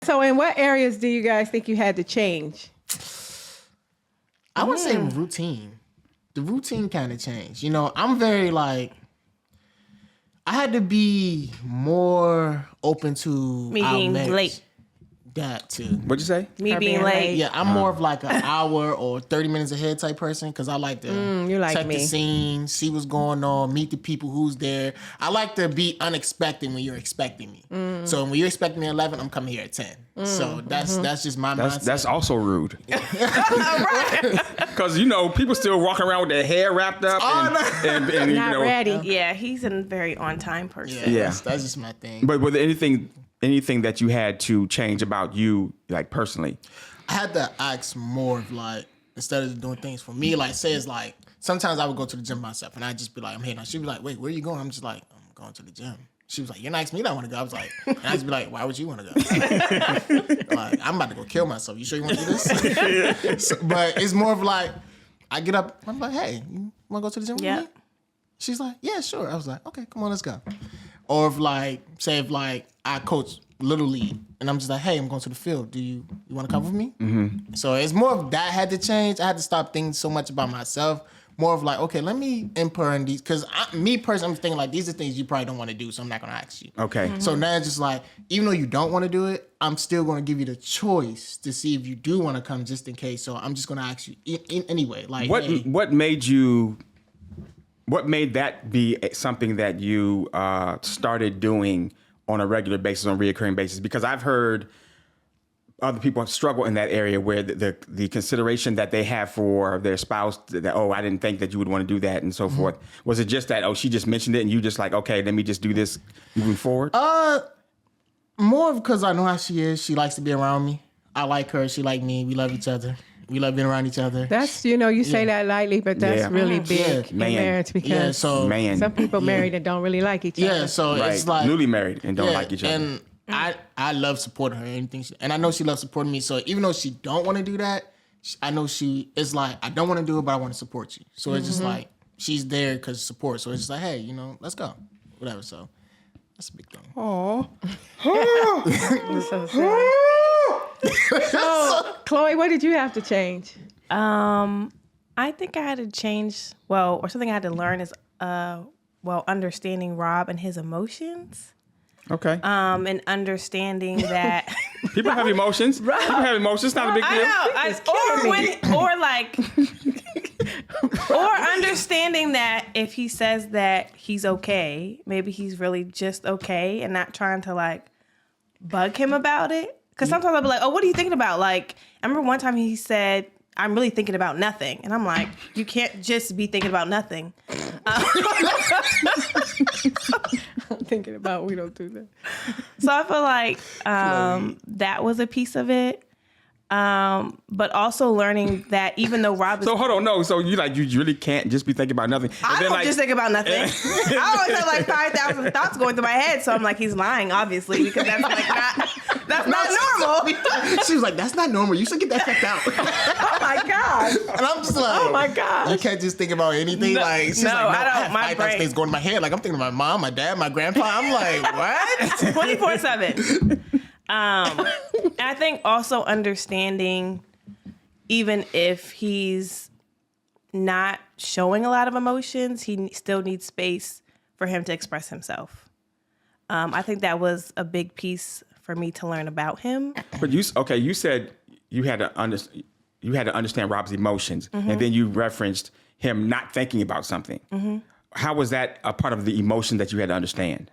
So in what areas do you guys think you had to change? I would say routine. The routine kind of changed. You know, I'm very like, I had to be more open to Me being late. That too. What'd you say? Me Her being being late. late. Yeah, I'm more of like an hour or 30 minutes ahead type person because I like to you like check me. the scene, see what's going on, meet the people who's there. I like to be unexpected when you're expecting me. So when you're expecting me at 11, I'm coming here at 10. So that's just my mindset. That's also rude. Because, you know, people still walking around with their hair wrapped up and you Not know. ready. Yeah, he's a very on time person. Yeah. That's just my thing. But was there anything that you had to change about you, like personally? I had to ask more of like, instead of doing things for me, like say it's like, sometimes I would go to the gym myself and I'd just be like, I'm heading out. She'd be like, wait, where are you going? I'm just like, I'm going to the gym. She was like, you're not asking me that I want to go. I was like, and I'd just be like, why would you want to go? Like, I'm about to go kill myself. You sure you want to do this? But it's more of like, I get up, I'm like, hey, you want to go to the gym with me? She's like, yeah, sure. I was like, okay, come on, let's go. Or if like, say if like I coach Little League and I'm just like, hey, I'm going to the field. Do you want to come with me? Mm-hmm. So it's more of that had to change. I had to stop thinking so much about myself. More of like, okay, let me input in these. Because me personally, I'm thinking like, these are things you probably don't want to do, so I'm not going to ask you. Okay. Mm-hmm. So now it's just like, even though you don't want to do it, I'm still going to give you the choice to see if you do want to come just in case. So I'm just going to ask you anyway. Like, What made that be something that you started doing on a regular basis, on a reoccurring basis? Because I've heard other people struggle in that area where the consideration that they have for their spouse, that, oh, I didn't think that you would want to do that and so forth. Was it just that, oh, she just mentioned it and you just like, okay, let me just do this moving forward? More because I know how she is. She likes to be around me. I like her. She like me. We love each other. We love being around each other. That's, you say that lightly, but that's really big in marriage because some people married and don't really like each other. Yeah, so right. it's like newly married and don't like each other. And I love supporting her. Anything, and I know she loves supporting me. So even though she don't want to do that, I know it's like I don't want to do it, but I want to support you. So it's just like she's there because of support. So it's just like, hey, let's go, whatever. So that's a big thing. Aww. So sad. So, Chloe, what did you have to change? I think I had to change, or something I had to learn is, understanding Rob and his emotions. Okay. And understanding that people have emotions. People have emotions. It's not a big deal. Or understanding that if he says that he's okay, maybe he's really just okay and not trying to like bug him about it. Because sometimes I'll be like, oh, what are you thinking about? Like, I remember one time he said, I'm really thinking about nothing. And I'm like, you can't just be thinking about nothing. I'm thinking about we don't do that. So I feel like that was a piece of it. But also learning that even though Rob is... So hold on, no. So you really can't just be thinking about nothing. I don't just think about nothing. I always have like 5,000 thoughts going through my head. So I'm like, he's lying, obviously, because that's like that's not normal. She was like, that's not normal. You should get that checked out. Oh my God. And I'm just like, oh my God. You can't just think about anything. No, like, she's no, like, I don't. I have My 5,000 brain things going in my head. Like, I'm thinking about my mom, my dad, my grandpa. I'm like, what? 24/7. And I think also understanding, even if he's not showing a lot of emotions, he still needs space for him to express himself. I think that was a big piece for me to learn about him. But you said you had to understand Rob's emotions, and then you referenced him not thinking about something. Mm-hmm. How was that a part of the emotion that you had to understand?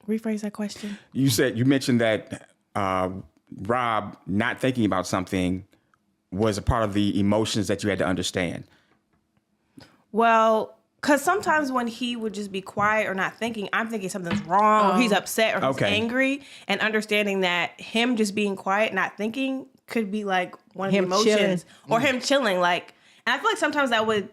Rephrase that question. You mentioned that Rob not thinking about something was a part of the emotions that you had to understand. Well, because sometimes when he would just be quiet or not thinking, I'm thinking something's wrong or he's upset or he's angry. And understanding that him just being quiet, not thinking could be like one of the emotions. Or him chilling. Like, and I feel like sometimes that would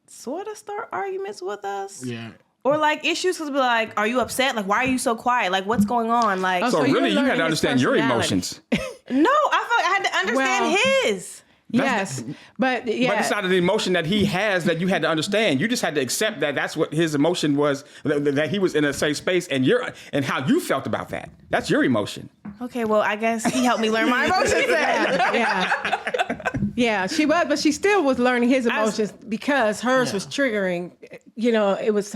sort of start arguments with us. Yeah. Or like issues because be like, are you upset? Like, why are you so quiet? Like, what's going on? Like, so really you had to understand your emotions. No, I felt like I had to understand his. Yes, but yeah. But it's not an emotion that he has that you had to understand. You just had to accept that that's what his emotion was, that he was in a safe space, and how you felt about that. That's your emotion. Okay, well, I guess he helped me learn my emotions. Yeah, she was, but she still was learning his emotions because hers was triggering. You know, it was.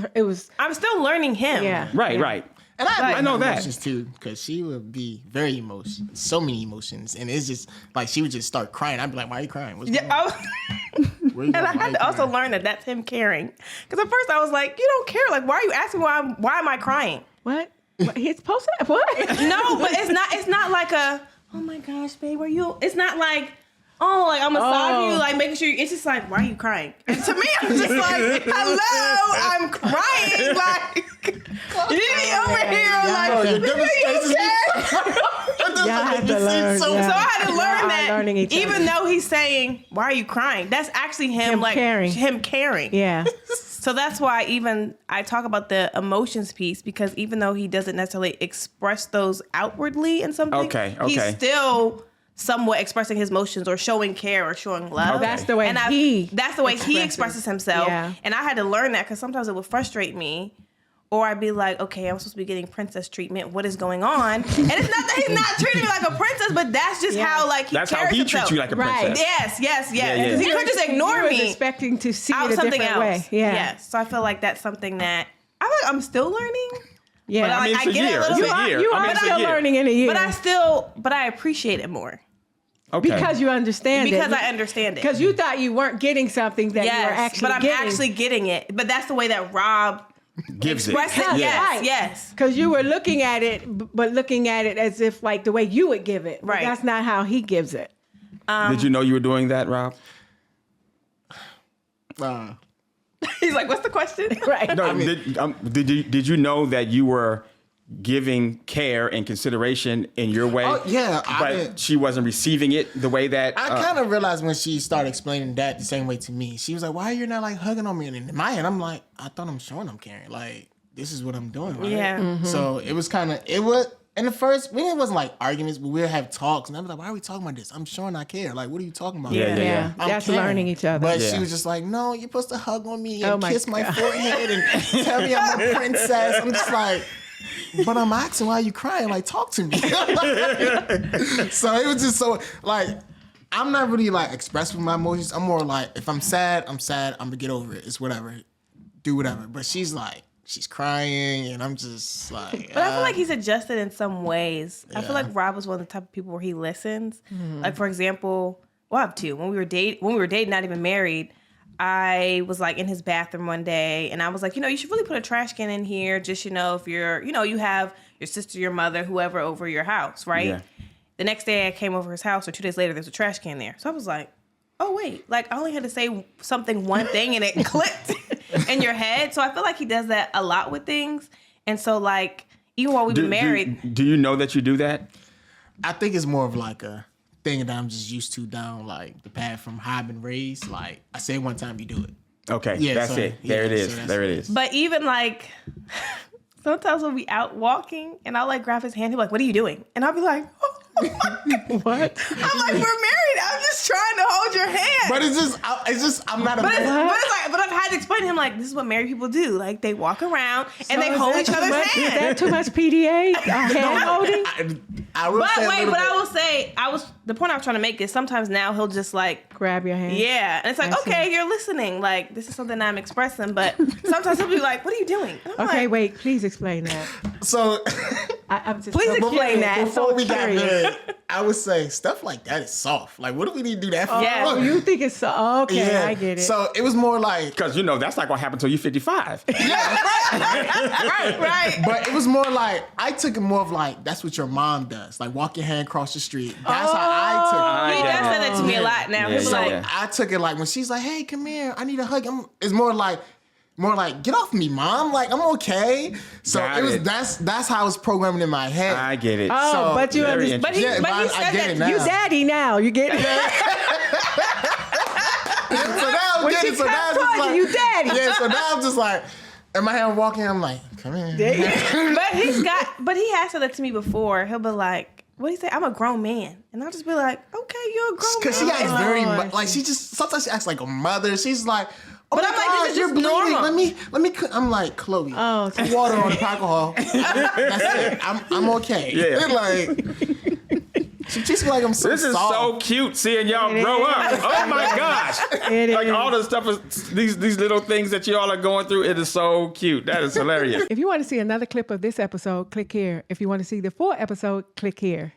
I'm still learning him. Yeah, Right. And I know that emotions too, because she would be very emotional, so many emotions, and it's just like she would just start crying. I'd be like, "Why are you crying? What's going on?" And I had to also learn that that's him caring. Because at first I was like, "You don't care. Like, why are you asking why am I crying?" What? He's supposed to what? No, but it's not like a, oh my gosh, babe, are you? It's not like, oh, like I'm massaging you, like making sure. It's just like, why are you crying? And to me, I'm just like, hello, I'm crying. Like, you over here, like, your demonstrations. So I had to learn that even though he's saying, why are you crying? That's actually him like caring. Him caring. Yeah. So that's why even I talk about the emotions piece, because even though he doesn't necessarily express those outwardly in something, he's still somewhat expressing his emotions or showing care or showing love. Okay. That's the way he expresses himself. Yeah. And I had to learn that because sometimes it would frustrate me. Or I'd be like, okay, I'm supposed to be getting princess treatment. What is going on? And it's not that he's not treating me like a princess, but that's just how like he that's carries how he himself. treats you like a princess. Right. Yes. Yeah. He could just ignore me. He was expecting to see it a something different else. way. Yeah. Yes. So I feel like that's something that I feel like I'm still learning. Yeah. But I get it a little bit. You are still learning in a year. But I appreciate it more. Okay. Because you understand it. Because I understand it. Because you thought you weren't getting something that you were actually getting. But I'm actually getting it. But that's the way that Rob gives it. Yes. Because you were looking at it, but looking at it as if like the way you would give it. Right. That's not how he gives it. Did you know you were doing that, Rob? He's like, what's the question? Right. No, did you know that you were giving care and consideration in your way? Oh, yeah. But she wasn't receiving it the way that... I kind of realized when she started explaining that the same way to me. She was like, why are you not like hugging on me? And in my head, I'm like, I thought I'm showing I'm caring. Like, this is what I'm doing, right? Yeah. Mm-hmm. So it was in the first, it wasn't like arguments, but we would have talks. And I was like, why are we talking about this? I'm showing I care. Like, what are you talking about? Yeah. That's caring. Learning each other. But she was just like, no, you're supposed to hug on me and kiss my forehead and tell me I'm a princess. I'm just like... But I'm asking, why are you crying? Like, talk to me. So it was just so, like, I'm not really, like, expressing my emotions. I'm more like, if I'm sad, I'm sad. I'm going to get over it. It's whatever. Do whatever. But she's like, she's crying, and I'm just like... But I feel like he's adjusted in some ways. Yeah. I feel like Rob was one of the type of people where he listens. Mm. Like, for example, well, I have two. When we were dating, not even married, I was like in his bathroom one day and I was like, you should really put a trash can in here. Just, if you're, you have your sister, your mother, whoever over your house, right? Yeah. The next day I came over his house or 2 days later, there's a trash can there. So I was like, oh, wait, like I only had to say one thing and it clicked in your head. So I feel like he does that a lot with things. And so like, even while we've been married. Do you know that you do that? I think it's more of like a thing that I'm just used to down like the path from how I've been raised. Like I say one time, you do it. Okay, that's it. There it is. There it is. But even like sometimes we'll be out walking and I'll like grab his hand. He'll be like, "What are you doing?" And I'll be like, oh. What? I'm like, we're married. I'm just trying to hold your hand. But it's just I'm not a but I've had to explain to him like this is what married people do. Like they walk around and they hold each other's hand. Is that too much PDA? Hand holding? I will say the point I was trying to make is sometimes now he'll just like grab your hand. Yeah, and it's like okay, you're listening. Like this is something I'm expressing, but sometimes he'll be like, "What are you doing?" Okay, wait. Please explain that. So, I'm just please explain that. Before we got married, I would say stuff like that is soft. Like, what do we need to do that for? Yeah, you think it's so? Okay, yeah. I get it. So it was more like because that's not gonna happen until you're 55. Yeah, right. But it was more like I took it more of like that's what your mom does. Like walk your hand across the street. That's how I took it. He does say that to me a lot now. I took it like when she's like, "Hey, come here, I need a hug." It's more like, get off me, mom. Like I'm okay. So that's how it's programming in my head. I get it. Oh, so, but you understand. But he said that now. You daddy now. You get it. So now I'm getting. So now it's just like you daddy. Yeah. So now I'm just like, in my hand walking. I'm like, come here. But he has said that to me before. He'll be like, what do you say? I'm a grown man. And I'll just be like, okay, you're a grown man. Because she acts very, like, she just, sometimes she acts like a mother. She's like, oh but my I'm God, like, this is you're just bleeding. normal. Let me, I'm like, Chloe, Oh, water on the alcohol. That's it. I'm okay. Yeah. Like, she treats me like I'm so This is soft. so cute seeing y'all grow up. Oh my gosh. Like all the stuff, these little things that y'all are going through, it is so cute. That is hilarious. If you want to see another clip of this episode, click here. If you want to see the full episode, click here.